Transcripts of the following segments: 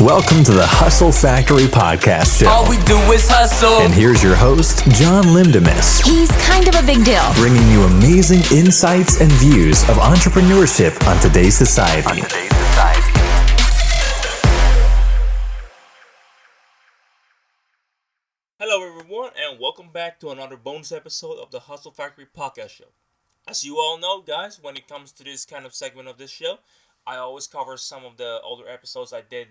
Welcome to the Hustle Factory Podcast Show. All we do is hustle. And here's your host, John Lindemus. He's kind of a big deal. Bringing you amazing insights and views of entrepreneurship on today's society. Hello everyone, and welcome back to another bonus episode of the Hustle Factory Podcast Show. As you all know, guys, when it comes to this kind of segment of this show, I always cover some of the older episodes I did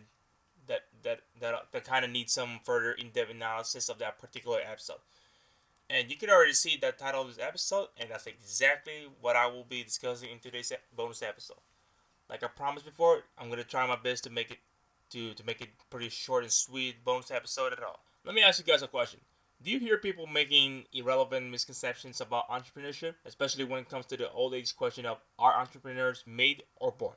that kind of need some further in-depth analysis of that particular episode. And you can already see the title of this episode, and that's exactly what I will be discussing in today's bonus episode. Like I promised before, I'm gonna try my best to make it to make it pretty short and sweet bonus episode at all. Let me ask you guys a question. Do you hear people making irrelevant misconceptions about entrepreneurship, especially when it comes to the old age question of are entrepreneurs made or born?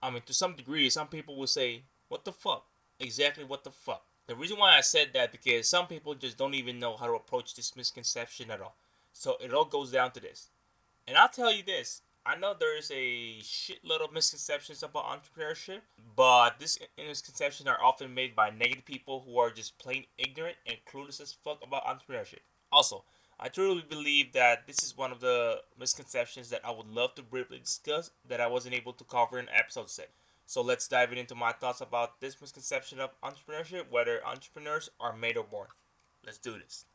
I mean, to some degree, some people will say, what the fuck? Exactly what the fuck? The reason why I said that because some people just don't even know how to approach this misconception at all. So it all goes down to this. And I'll tell you this. I know there is a shitload of misconceptions about entrepreneurship, but these misconceptions are often made by negative people who are just plain ignorant and clueless as fuck about entrepreneurship. Also, I truly believe that this is one of the misconceptions that I would love to briefly discuss that I wasn't able to cover in episode 6. So let's dive into my thoughts about this misconception of entrepreneurship, whether entrepreneurs are made or born. Let's do this.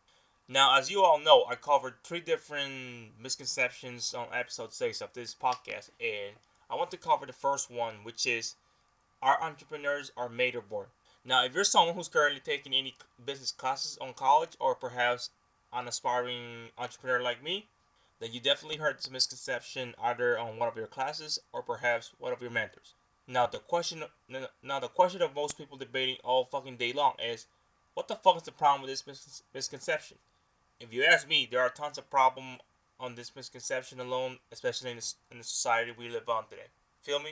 Now, as you all know, I covered 3 different misconceptions on episode 6 of this podcast, and I want to cover the first one, which is, are entrepreneurs are made or born? Now, if you're someone who's currently taking any business classes on college, or perhaps an aspiring entrepreneur like me, then you definitely heard this misconception either on one of your classes or perhaps one of your mentors. Now the question of most people debating all fucking day long is, what the fuck is the problem with this misconception? If you ask me, there are tons of problems on this misconception alone, especially in the society we live on today. Feel me?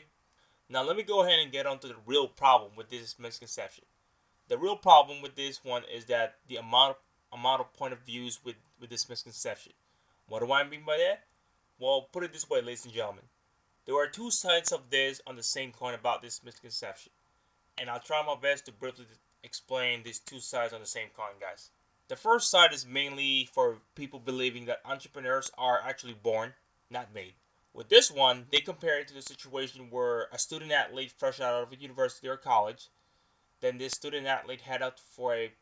Now let me go ahead and get on to the real problem with this misconception. The real problem with this one is that the amount of point of views with this misconception. What do I mean by that? Well, put it this way, ladies and gentlemen. There are 2 sides of this on the same coin about this misconception. And I'll try my best to briefly explain these 2 sides on the same coin, guys. The first side is mainly for people believing that entrepreneurs are actually born, not made. With this one, they compare it to the situation where a student athlete fresh out of a university or college, then this student athlete head out for a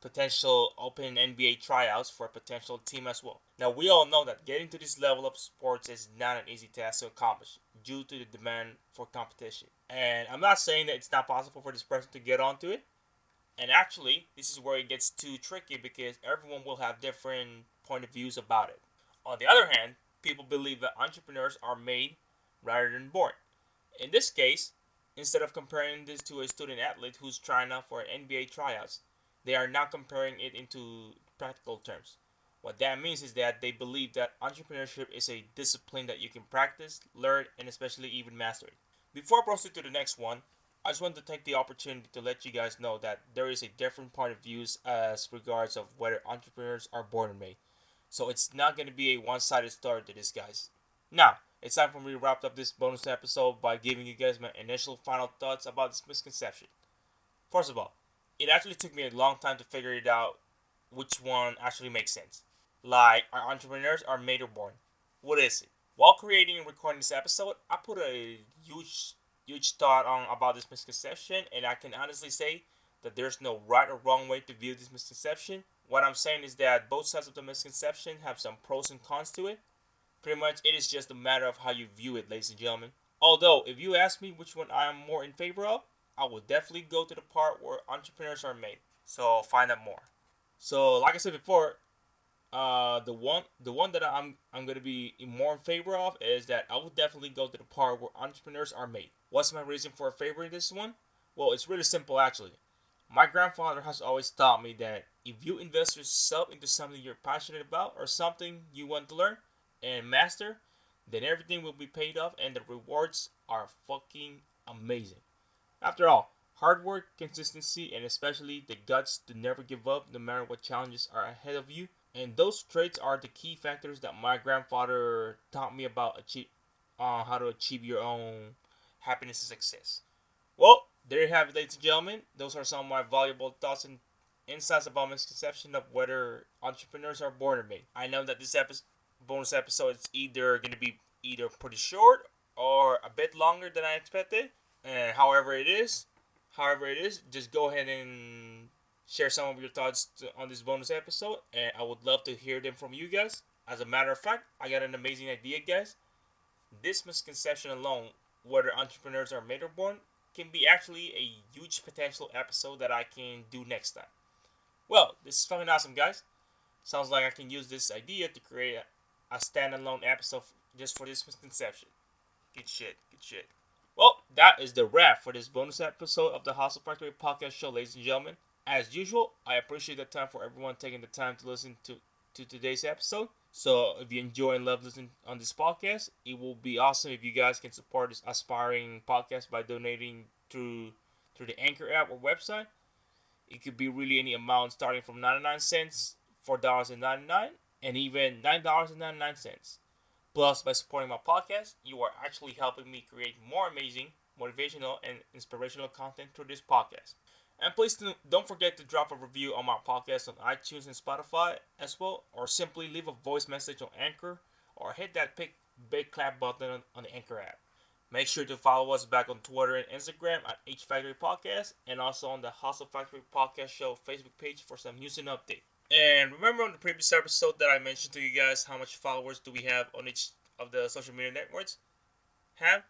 potential open NBA tryouts for a potential team as well. Now, we all know that getting to this level of sports is not an easy task to accomplish due to the demand for competition. And I'm not saying that it's not possible for this person to get onto it. And actually, this is where it gets too tricky because everyone will have different point of views about it. On the other hand, people believe that entrepreneurs are made rather than born. In this case, instead of comparing this to a student athlete who's trying out for NBA tryouts, they are now comparing it into practical terms. What that means is that they believe that entrepreneurship is a discipline that you can practice, learn, and especially even master it. Before I proceed to the next one, I just want to take the opportunity to let you guys know that there is a different point of views as regards of whether entrepreneurs are born or made. So it's not going to be a one-sided story to this, guys. Now, it's time for me to wrap up this bonus episode by giving you guys my initial final thoughts about this misconception. First of all, it actually took me a long time to figure it out which one actually makes sense. Like, are entrepreneurs are made or born? What is it? While creating and recording this episode, I put a huge thought on about this misconception, and I can honestly say that there's no right or wrong way to view this misconception. What I'm saying is that both sides of the misconception have some pros and cons to it. Pretty much, it is just a matter of how you view it, ladies and gentlemen. Although, if you ask me which one I am more in favor of, I will definitely go to the part where entrepreneurs are made. So find out more. So like I said before, the one that I'm gonna be more in favor of is that I will definitely go to the part where entrepreneurs are made. What's my reason for favoring this one? Well, it's really simple actually. My grandfather has always taught me that if you invest yourself into something you're passionate about or something you want to learn and master, then everything will be paid off and the rewards are fucking amazing. After all, hard work, consistency, and especially the guts to never give up no matter what challenges are ahead of you. And those traits are the key factors that my grandfather taught me about how to achieve your own happiness and success. Well, there you have it, ladies and gentlemen. Those are some of my valuable thoughts and insights about misconception of whether entrepreneurs are born or made. I know that this bonus episode is either going to be either pretty short or a bit longer than I expected. And however it is, just go ahead and share some of your thoughts on this bonus episode, and I would love to hear them from you guys. As a matter of fact, I got an amazing idea, guys. This misconception alone, whether entrepreneurs are made or born, can be actually a huge potential episode that I can do next time. Well, this is fucking awesome, guys. Sounds like I can use this idea to create a standalone episode just for this misconception. Good shit, good shit. Well, that is the wrap for this bonus episode of the Hustle Factory podcast show, ladies and gentlemen. As usual, I appreciate the time for everyone taking the time to listen to today's episode. So if you enjoy and love listening on this podcast, it will be awesome if you guys can support this aspiring podcast by donating through the Anchor app or website. It could be really any amount starting from 99 cents, $4.99, and even $9.99. Plus, by supporting my podcast, you are actually helping me create more amazing, motivational, and inspirational content through this podcast. And please don't forget to drop a review on my podcast on iTunes and Spotify as well, or simply leave a voice message on Anchor, or hit that big clap button on the Anchor app. Make sure to follow us back on Twitter and Instagram at H Factory Podcast, and also on the Hustle Factory Podcast Show Facebook page for some news and update. And remember on the previous episode that I mentioned to you guys how much followers do we have on each of the social media networks have?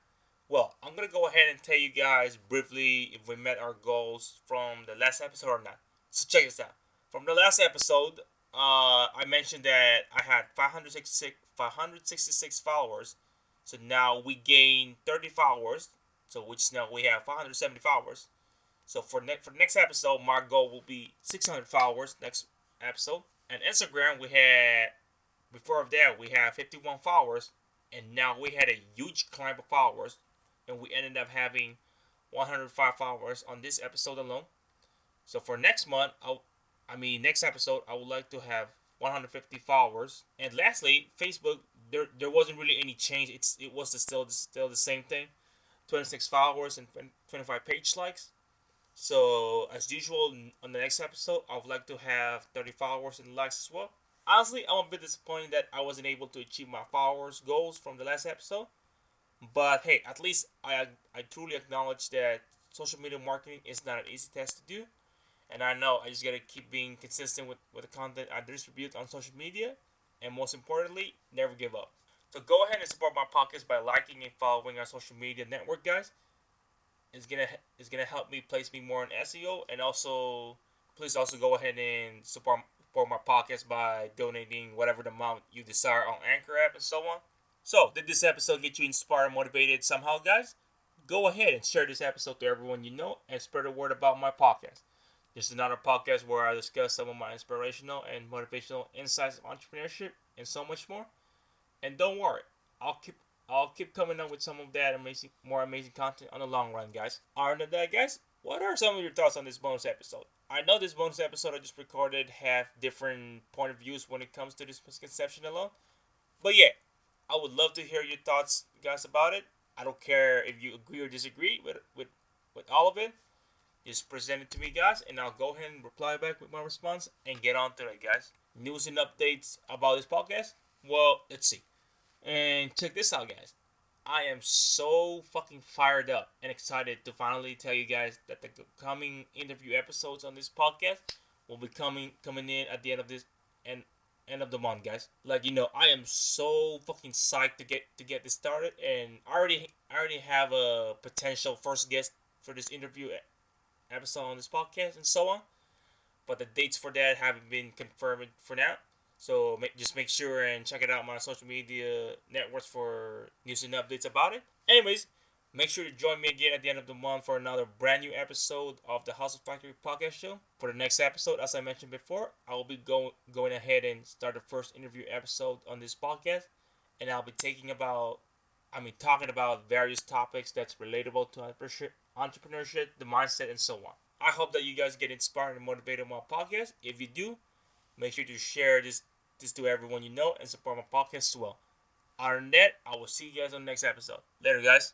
Well, I'm going to go ahead and tell you guys briefly if we met our goals from the last episode or not. So check this out. From the last episode, I mentioned that I had 566 followers. So now we gained 30 followers. So which now we have 570 followers. So for the next episode, my goal will be 600 followers next episode. And Instagram, before that, we had 51 followers. And now we had a huge climb of followers. And we ended up having 105 followers on this episode alone. So for next episode, I would like to have 150 followers. And lastly, Facebook, there wasn't really any change. It was still the same thing. 26 followers and 25 page likes. So as usual, on the next episode, I would like to have 30 followers and likes as well. Honestly, I'm a bit disappointed that I wasn't able to achieve my followers goals from the last episode. But hey, at least I truly acknowledge that social media marketing is not an easy task to do. And I know I just gotta keep being consistent with the content I distribute on social media. And most importantly, never give up. So go ahead and support my podcast by liking and following our social media network, guys. It's gonna help me place me more in SEO, and also please also go ahead and support my podcast by donating whatever the amount you desire on Anchor app and so on. So, did this episode get you inspired and motivated somehow, guys? Go ahead and share this episode to everyone you know and spread the word about my podcast. This is another podcast where I discuss some of my inspirational and motivational insights of entrepreneurship and so much more. And don't worry, I'll keep coming up with some of that more amazing content on the long run, guys. Other than that, guys, what are some of your thoughts on this bonus episode? I know this bonus episode I just recorded have different point of views when it comes to this misconception alone. But yeah, I would love to hear your thoughts, guys, about it. I don't care if you agree or disagree with all of it. Just present it to me, guys, and I'll go ahead and reply back with my response and get on to it, guys. News and updates about this podcast? Well, let's see. And check this out, guys. I am so fucking fired up and excited to finally tell you guys that the coming interview episodes on this podcast will be coming in at the end of the month, guys. Like, I am so fucking psyched to get this started, and I already have a potential first guest for this interview episode on this podcast and so on. But the dates for that haven't been confirmed for now. So just make sure and check it out on my social media networks for news and updates about it. Anyways, make sure to join me again at the end of the month for another brand new episode of the Hustle Factory Podcast Show. For the next episode, as I mentioned before, I will be going ahead and start the first interview episode on this podcast. And I'll be talking about various topics that's relatable to entrepreneurship, the mindset, and so on. I hope that you guys get inspired and motivated on my podcast. If you do, make sure to share this to everyone you know and support my podcast as well. Other than that, I will see you guys on the next episode. Later, guys.